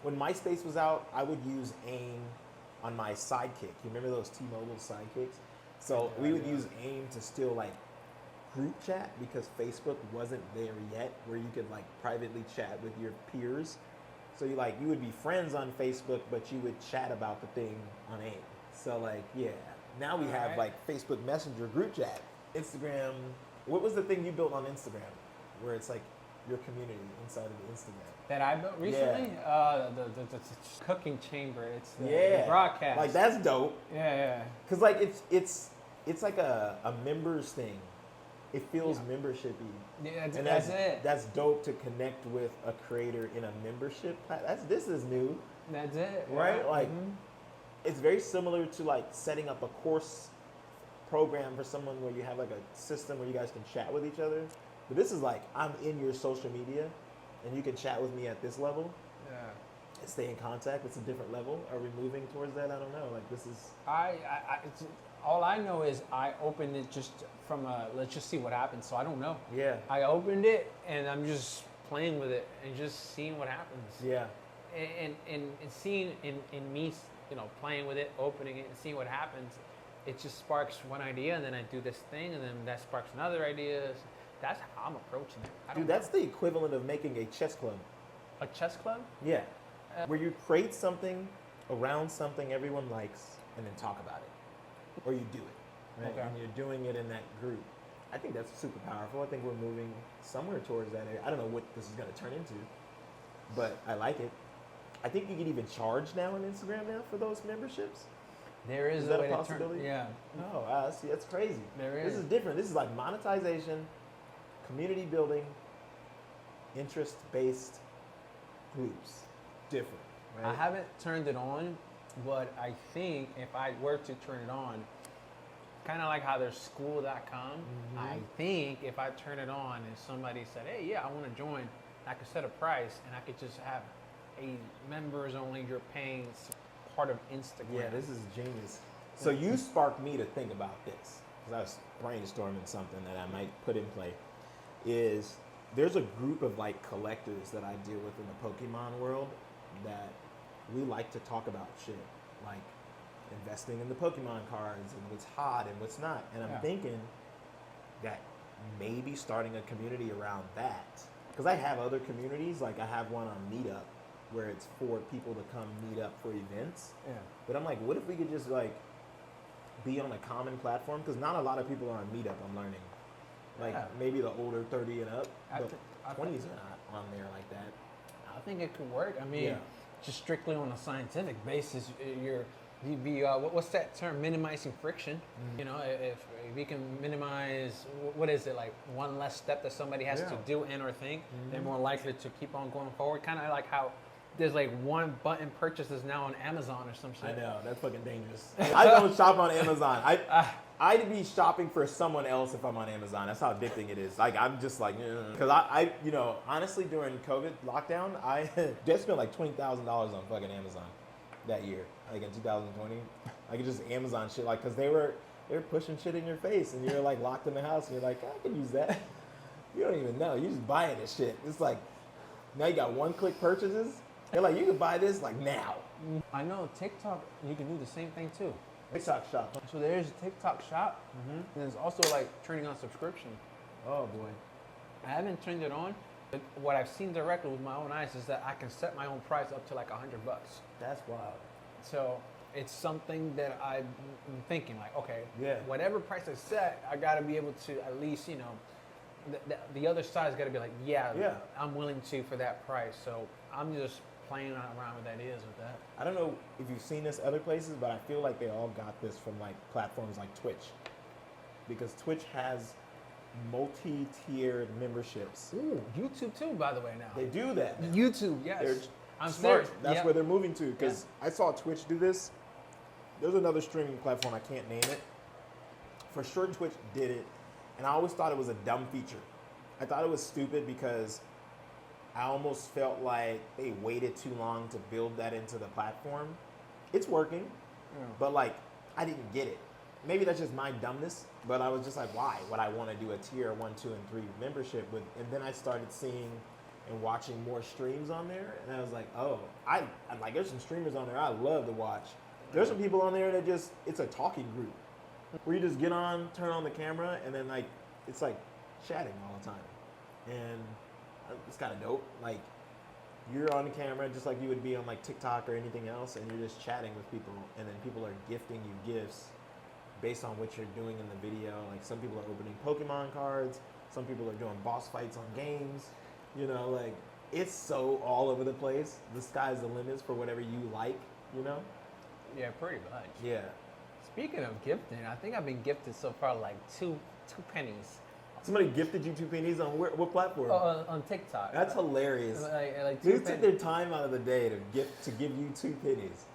when MySpace was out, I would use AIM on my Sidekick. You remember those T-Mobile Sidekicks? So we would use AIM to still like group chat because Facebook wasn't there yet, where you could like privately chat with your peers. So you would be friends on Facebook, but you would chat about the thing on AIM. So like yeah, now we have like Facebook Messenger group chat, Instagram. What was the thing you built on Instagram, where it's like your community inside of the Instagram? That I built recently, the cooking chamber. It's the broadcast. Like that's dope. Yeah. Cause like it's like a members thing. It feels membershipy. Yeah, and that's it. That's dope to connect with a creator in a membership. This is new. That's it. Right? Like it's very similar to like setting up a course program for someone where you have like a system where you guys can chat with each other. But this is like I'm in your social media and you can chat with me at this level. Yeah. And stay in contact. It's a different level. Are we moving towards that? I don't know. Like this is all I know is I opened it just from let's just see what happens. So I don't know. Yeah. I opened it and I'm just playing with it and just seeing what happens. Yeah. And seeing in me, playing with it, opening it and seeing what happens, it just sparks one idea and then I do this thing and then that sparks another idea. That's how I'm approaching it. Dude, that's the equivalent of making a chess club. A chess club? Yeah. Where you create something around something everyone likes and then talk about it. Or you do it, right? Okay. And you're doing it in that group. I think that's super powerful. I think we're moving somewhere towards that area. I don't know what this is going to turn into, but I like it. I think you can even charge now on Instagram now for those memberships. There is that a way a possibility? To turn, yeah. Oh, see, that's crazy. There This is different. This is like monetization, community building, interest-based groups. Different, right? I haven't turned it on, but I think if I were to turn it on, kind of like how there's school.com, I think if I turn it on and somebody said, hey, yeah, I want to join, I could set a price and I could just have a members only, you're paying part of Instagram. Yeah, this is genius. So you sparked me to think about this, because I was brainstorming something that I might put in play, is there's a group of like collectors that I deal with in the Pokemon world that we like to talk about shit, like investing in the Pokemon cards and what's hot and what's not. And I'm thinking that maybe starting a community around that, because I have other communities, like I have one on Meetup where it's for people to come meet up for events. Yeah. But I'm like, what if we could just like be on a common platform? Because not a lot of people are on Meetup, I'm learning. Like maybe the older 30 and up, but 20s are not on there like that. I think it could work. I mean, just strictly on a scientific basis, you'd be what's that term? Minimizing friction. If we can minimize, what is it, like one less step that somebody has to do and or think, they're more likely to keep on going forward. Kind of like how there's like one button purchases now on Amazon or some shit. I know, that's fucking dangerous. I don't shop on Amazon. I'd be shopping for someone else if I'm on Amazon. That's how addicting it is. Like, I'm just like, because I honestly, during COVID lockdown, I just spent like $20,000 on fucking Amazon that year, like in 2020. Like, just Amazon shit, like, because they were pushing shit in your face, and you're like locked in the house, and you're like, I can use that. You don't even know. You're just buying this shit. It's like, now you got one-click purchases. They're like, you can buy this like now. I know TikTok, you can do the same thing too. TikTok shop. So there's TikTok shop, and there's also like turning on subscription. Oh boy. I haven't turned it on, but what I've seen directly with my own eyes is that I can set my own price up to like $100. That's wild. So it's something that I'm thinking like, okay, Yeah. whatever price I set, I got to be able to at least, the other side's got to be like, yeah, I'm willing to for that price. So I'm just playing around with ideas with that. I don't know if you've seen this other places, but I feel like they all got this from like platforms like Twitch, because Twitch has multi-tiered memberships. Ooh, YouTube too, by the way, now. They do that. YouTube, yes. They're I'm smart. serious. That's where they're moving to, because I saw Twitch do this. There's another streaming platform, I can't name it. For sure Twitch did it, and I always thought it was a dumb feature. I thought it was stupid because I almost felt like they waited too long to build that into the platform. It's working, but like, I didn't get it. Maybe that's just my dumbness, but I was just like, why would I want to do a tier 1, 2, and 3 membership with? And then I started seeing and watching more streams on there, and I was like, oh, I like there's some streamers on there I love to watch. There's some people on there that just it's a talking group where you just get on, turn on the camera, and then like it's like chatting all the time, and it's kind of dope. Like you're on the camera just like you would be on like TikTok or anything else, and you're just chatting with people, and then people are gifting you gifts based on what you're doing in the video. Like some people are opening Pokemon cards, some people are doing boss fights on games. You know, like it's so all over the place. The sky's the limits for whatever you like. You know. Yeah, pretty much. Yeah. Speaking of gifting, I think I've been gifted so far like two pennies. Somebody gifted you 2 pennies on what platform? On TikTok. That's hilarious. Like They took their time out of the day to give you 2 pennies.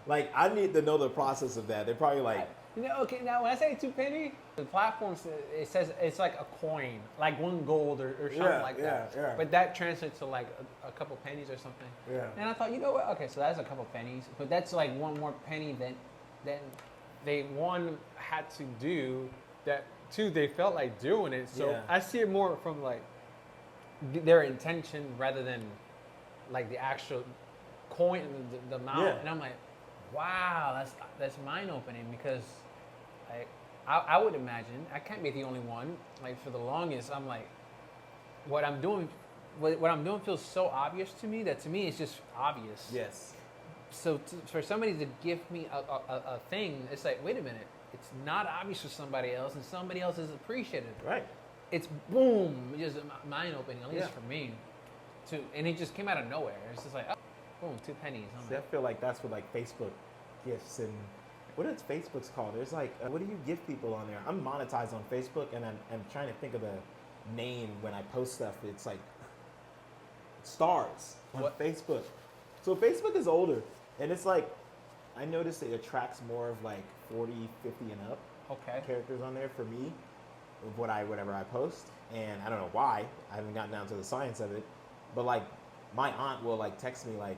Like I need to know the process of that. They're probably like, okay. Now when I say 2 penny, the platform it says it's like a coin, like 1 gold or something like that. Yeah. But that translates to like a couple pennies or something. Yeah. And I thought, you know what? Okay, so that's a couple pennies, but that's like 1 more penny than they had to do that. 2, they felt like doing it. So Yeah. I see it more from like their intention rather than like the actual coin, the amount. Yeah. And I'm like, wow, that's mind opening because like I would imagine I can't be the only one. Like for the longest, I'm like, what I'm doing feels so obvious to me that to me it's just obvious. yes. So for somebody to give me a thing, it's like, wait a minute, it's not obvious for somebody else, and somebody else is appreciative. Right. It's boom, just mind opening, at least Yeah. for me. And it just came out of nowhere. It's just like, oh, boom, 2 pennies. I'm See, I like, feel like that's what like Facebook gifts and what is Facebook's called? There's like, what do you give people on there? I'm monetized on Facebook, and I'm trying to think of the name when I post stuff. It's like stars on What? Facebook. So Facebook is older, and it's like I noticed it attracts more of like 40, 50 and up okay. characters on there for me of whatever I post, and I don't know why. I haven't gotten down to the science of it, but like my aunt will like text me like,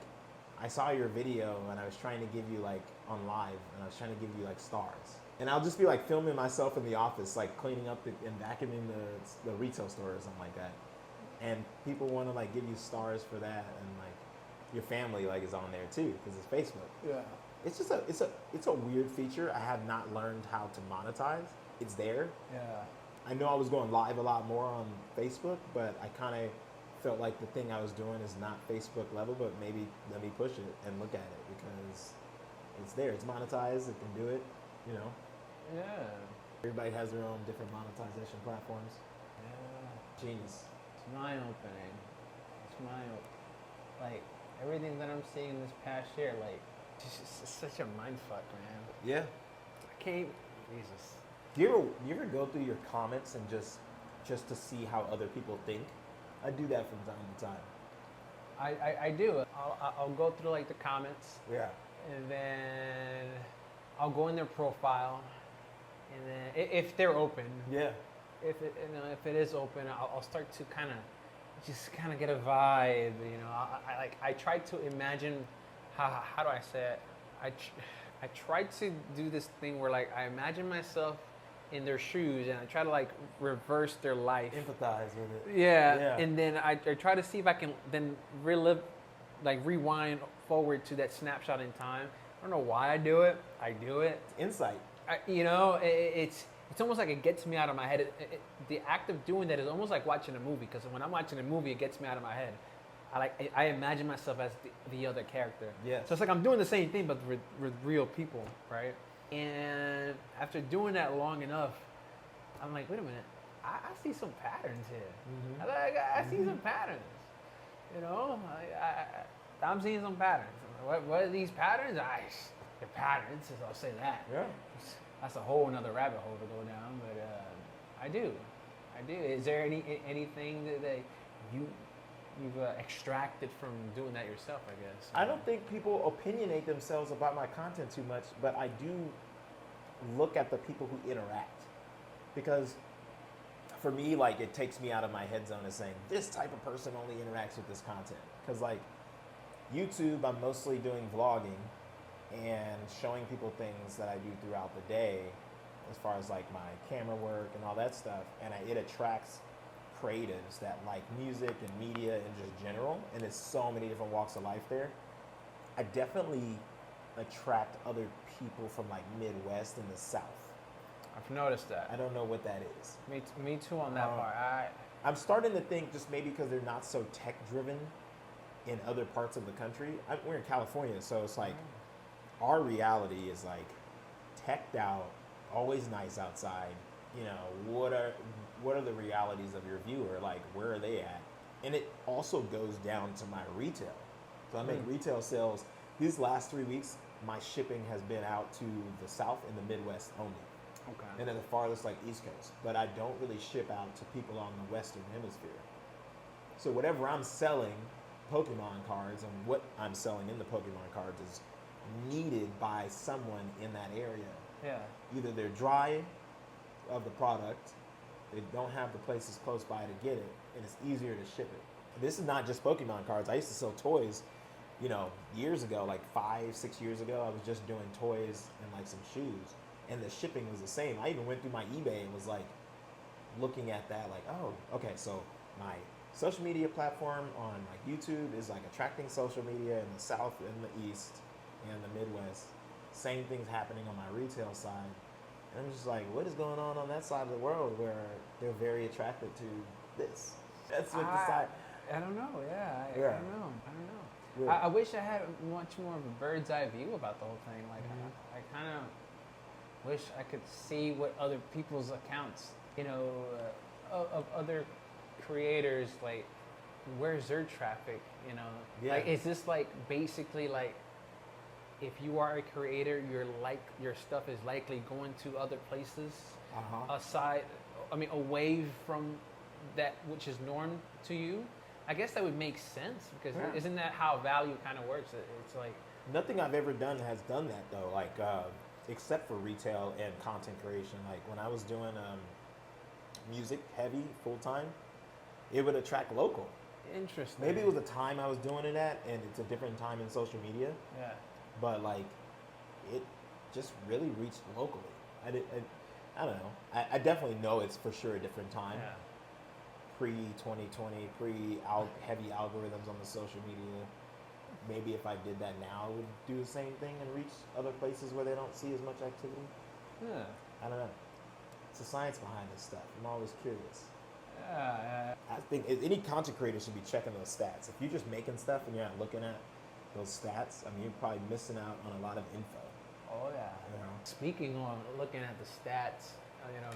I saw your video and I was trying to give you like on live, and I was trying to give you like stars, and I'll just be like filming myself in the office like cleaning up and vacuuming the retail store or something like that, and people want to like give you stars for that, and like your family like is on there too because it's Facebook. Yeah. It's just it's a weird feature. I have not learned how to monetize. It's there. Yeah. I know I was going live a lot more on Facebook, but I kind of felt like the thing I was doing is not Facebook level, but maybe let me push it and look at it because it's there. It's monetized. It can do it, you know. Yeah. Everybody has their own different monetization platforms. Yeah. Genius. It's mind opening. It's mind opening. Like everything that I'm seeing this past year, like it's such a mind fuck, man. Yeah. I can't. Jesus. Do you ever go through your comments and just to see how other people think? I do that from time to time. I do. I'll go through like the comments, Yeah. and then I'll go in their profile, and then if they're open, Yeah. if it is open, I'll start to kind of get a vibe. You know, I try to imagine how do I say it? I try to do this thing where like I imagine myself in their shoes, and I try to like reverse their life. Empathize with it. Yeah. Yeah. And then I try to see if I can then rewind forward to that snapshot in time. I don't know why I do it. I do it. Insight. It's almost like it gets me out of my head. The act of doing that is almost like watching a movie, because when I'm watching a movie, it gets me out of my head. I imagine myself as the other character. Yes. So it's like I'm doing the same thing, but with real people, right? And after doing that long enough, I'm like, wait a minute, I see some patterns here. Mm-hmm. I see some patterns. You know, I'm seeing some patterns. What are these patterns? They're patterns, I'll say that. Yeah. That's a whole another rabbit hole to go down, but I do. Is there anything that you've extracted from doing that yourself, I guess? I don't think people opinionate themselves about my content too much, but I do look at the people who interact, because for me, like, it takes me out of my head zone of saying this type of person only interacts with this content. Because like YouTube, I'm mostly doing vlogging and showing people things that I do throughout the day, as far as like my camera work and all that stuff, and it attracts creatives that like music and media in just general, and there's so many different walks of life there. I definitely attract other people from like Midwest and the South. I've noticed that. I don't know what that is. Me too on that part. I'm starting to think just maybe because they're not so tech driven in other parts of the country. We're in California, so it's like our reality is like teched out, always nice outside. You know, what are the realities of your viewer? Like, where are they at? And it also goes down to my retail. So I make retail sales. These last 3 weeks, my shipping has been out to the South and the Midwest only. Okay. And then the farthest, like East Coast. But I don't really ship out to people on the Western Hemisphere. So whatever I'm selling, Pokemon cards, and what I'm selling in the Pokemon cards is needed by someone in that area. Yeah. Either they're dry of the product, they don't have the places close by to get it, and it's easier to ship it. This is not just Pokemon cards. I used to sell toys, you know, years ago, like 5-6 years ago. I was just doing toys and like some shoes, and the shipping was the same. I even went through my eBay and was like looking at that, like, oh, okay, so my social media platform on like YouTube is like attracting social media in the South and the East and the Midwest. Same thing's happening on my retail side. And I'm just like, what is going on that side of the world where they're very attracted to this? That's what the side. I don't know. Yeah. I don't know. Yeah. I wish I had much more of a bird's eye view about the whole thing. Like, I kind of wish I could see what other people's accounts, you know, of other creators, like, where's their traffic, you know? Yeah. Like, is this like basically like, if you are a creator, your stuff is likely going to other places away from that which is norm to you? I guess that would make sense, because isn't that how value kind of works? It's like, nothing I've ever done has done that though, like except for retail and content creation. Like when I was doing music heavy full time, it would attract local. interesting. Maybe it was the time I was doing it at, and it's a different time in social media. Yeah. But like, it just really reached locally. I don't know. I definitely know it's for sure a different time. Yeah. Pre-2020, heavy algorithms on the social media. Maybe if I did that now, it would do the same thing and reach other places where they don't see as much activity. Yeah. I don't know. It's the science behind this stuff. I'm always curious. Yeah. I think any content creator should be checking those stats. If you're just making stuff and you're not looking at those stats, I mean, you're probably missing out on a lot of info. Oh yeah. You know? Speaking on looking at the stats,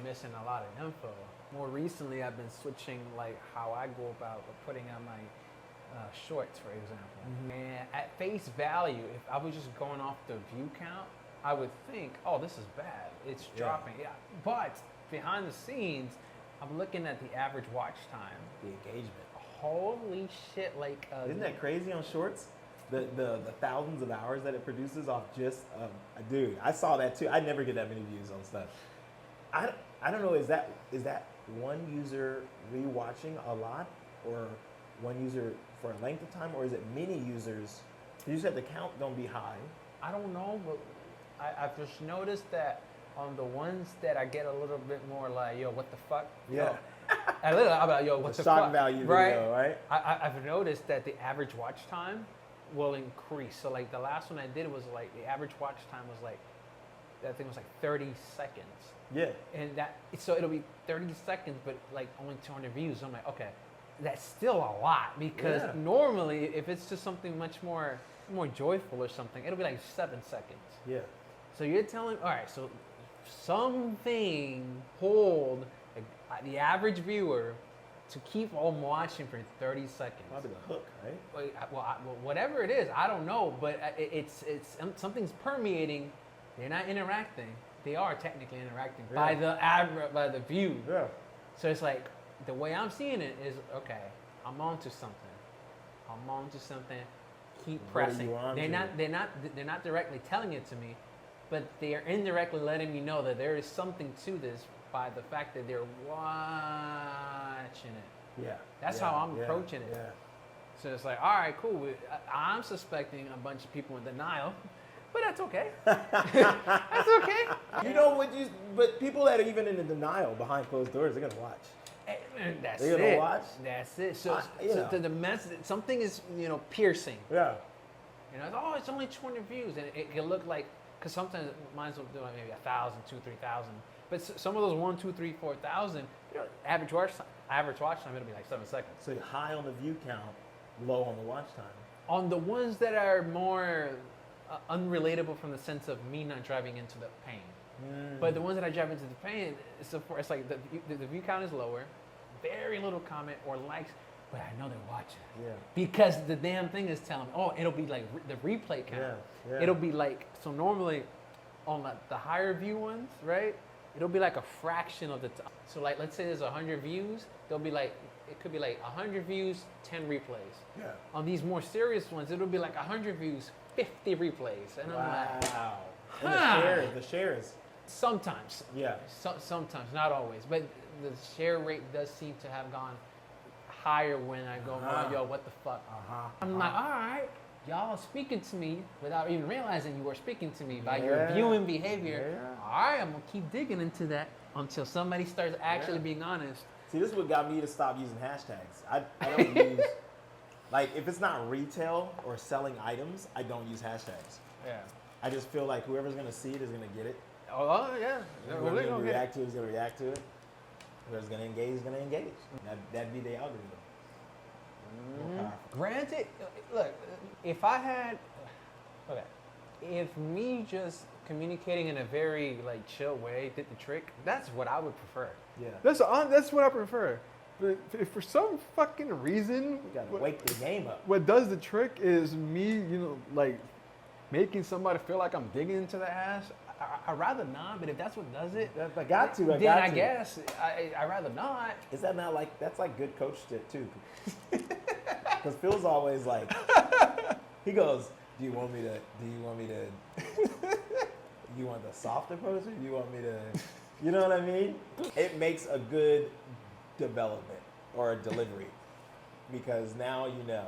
missing a lot of info. More recently, I've been switching like how I go about putting out my shorts, for example. Mm-hmm. And at face value, if I was just going off the view count, I would think, oh, this is bad. It's dropping. Yeah. But behind the scenes, I'm looking at the average watch time. The engagement. Holy shit! Like, isn't that crazy on shorts? The thousands of hours that it produces off just dude. I saw that too. I never get that many views on stuff. I don't know. Is that one user rewatching a lot, or one user for a length of time, or is it many users? You said the count don't be high. I don't know, but I've just noticed that on the ones that I get a little bit more like, yo, what the fuck? Yeah. I'm like, yo, what the fuck? Shock value right? video, right? I've noticed that the average watch time will increase. So like the last one I did was like, the average watch time was like, that thing was like 30 seconds. Yeah. And so it'll be 30 seconds, but like only 200 views. I'm like, okay, that's still a lot, because normally if it's just something much more joyful or something, it'll be like 7 seconds. Yeah. So you're telling, all right, so something pulled the average viewer to keep on watching for 30 seconds. Probably the hook, right? Well, whatever it is, I don't know, but it's something's permeating. They're not interacting. They are technically interacting by the view. Yeah. So it's like, the way I'm seeing it is, okay, I'm onto something. Keep pressing. They're not directly telling it to me, but they are indirectly letting me know that there is something to this by the fact that they're watching it. Yeah. That's how I'm approaching it. Yeah. So it's like, all right, cool. I'm suspecting a bunch of people in denial, but that's okay. That's okay. You know what? But people that are even in the denial behind closed doors, they're gonna watch. And that's They're gonna it. watch? That's it. So, You know. the message, something is, piercing. Yeah. It's only 200 views, and it can look like, because sometimes mine will do like maybe 1,000, 2,000, 3,000. But some of those 1, 2, 3, 4,000, average watch time, it'll be like 7 seconds. So you're high on the view count, low on the watch time. On the ones that are more unrelatable from the sense of me not driving into the pain. But the ones that I drive into the pain, it's like the view count is lower, very little comment or likes, but I know they're watching. Yeah. Because the damn thing is telling me, it'll be like the replay count. Yeah. It'll be like, so normally on the higher view ones, right? It'll be like a fraction of the time. So like, let's say there's 100 views, there'll be like, it could be like 100 views, 10 replays. Yeah. On these more serious ones, it'll be like 100 views, 50 replays. And I'm like, Wow. huh. And the shares. Sometimes. Yeah. Sometimes, not always. But the share rate does seem to have gone higher when I go, yo, what the fuck? I'm like, all right, y'all are speaking to me without even realizing you were speaking to me by your viewing behavior. Yeah. All right, I'm going to keep digging into that until somebody starts actually being honest. See, this is what got me to stop using hashtags. I don't use, like, if it's not retail or selling items, I don't use hashtags. Yeah. I just feel like whoever's going to see it is going to get it. Oh, yeah. Whoever's going to react to it is going to react to it. Whoever's going to engage is going to engage. That'd be the algorithm. More powerful. Granted, look, if me just communicating in a very like chill way did the trick, that's what I would prefer. Yeah. That's what I prefer. But if for some fucking reason, You got to wake the game up. what does the trick is me, like making somebody feel like I'm digging into the ass. I'd rather not, but if that's what does it, I got to. then I guess I'd rather not. Is that not like, that's like good coach shit too? Because Phil's always like, he goes, do you want the soft approach or do you want me to, you know what I mean? It makes a good development or a delivery because now you know,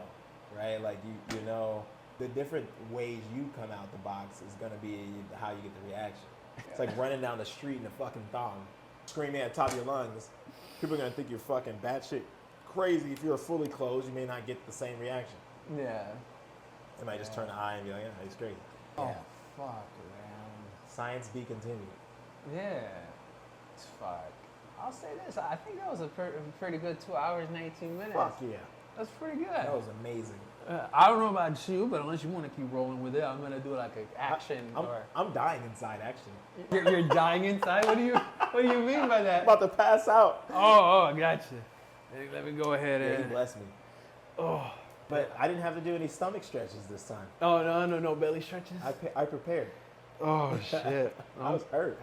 right? Like you know the different ways you come out the box is gonna be how you get the reaction. It's like running down the street in a fucking thong, screaming at the top of your lungs. People are gonna think you're fucking batshit crazy. If you're fully closed, you may not get the same reaction. Yeah. They might just turn an eye and be like, yeah, he's crazy. Oh, Yeah. fuck, man. Science be continued. Yeah. It's fuck. I'll say this. I think that was a pretty good 2 hours and 18 minutes. Fuck yeah. That's pretty good. That was amazing. I don't know about you, but unless you want to keep rolling with it, I'm gonna do like an action. I'm dying inside, actually. You're dying inside. What do you mean by that? I'm about to pass out. Oh, I got you. Let me go ahead Yeah, he and. blessed me. Oh. But I didn't have to do any stomach stretches this time. Oh no belly stretches. I prepared. Oh shit! I was hurt.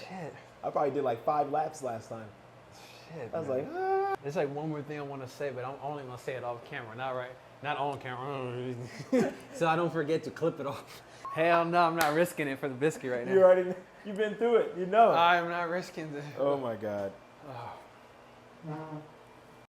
Shit. I probably did like 5 laps last time. Shit. I was man. like, ah. There's like one more thing I want to say, but I'm only gonna say it off camera, not on camera, so I don't forget to clip it off. Hell no, I'm not risking it for the biscuit right now. You've been through it. You know. I'm not risking it. Oh my God. Oh.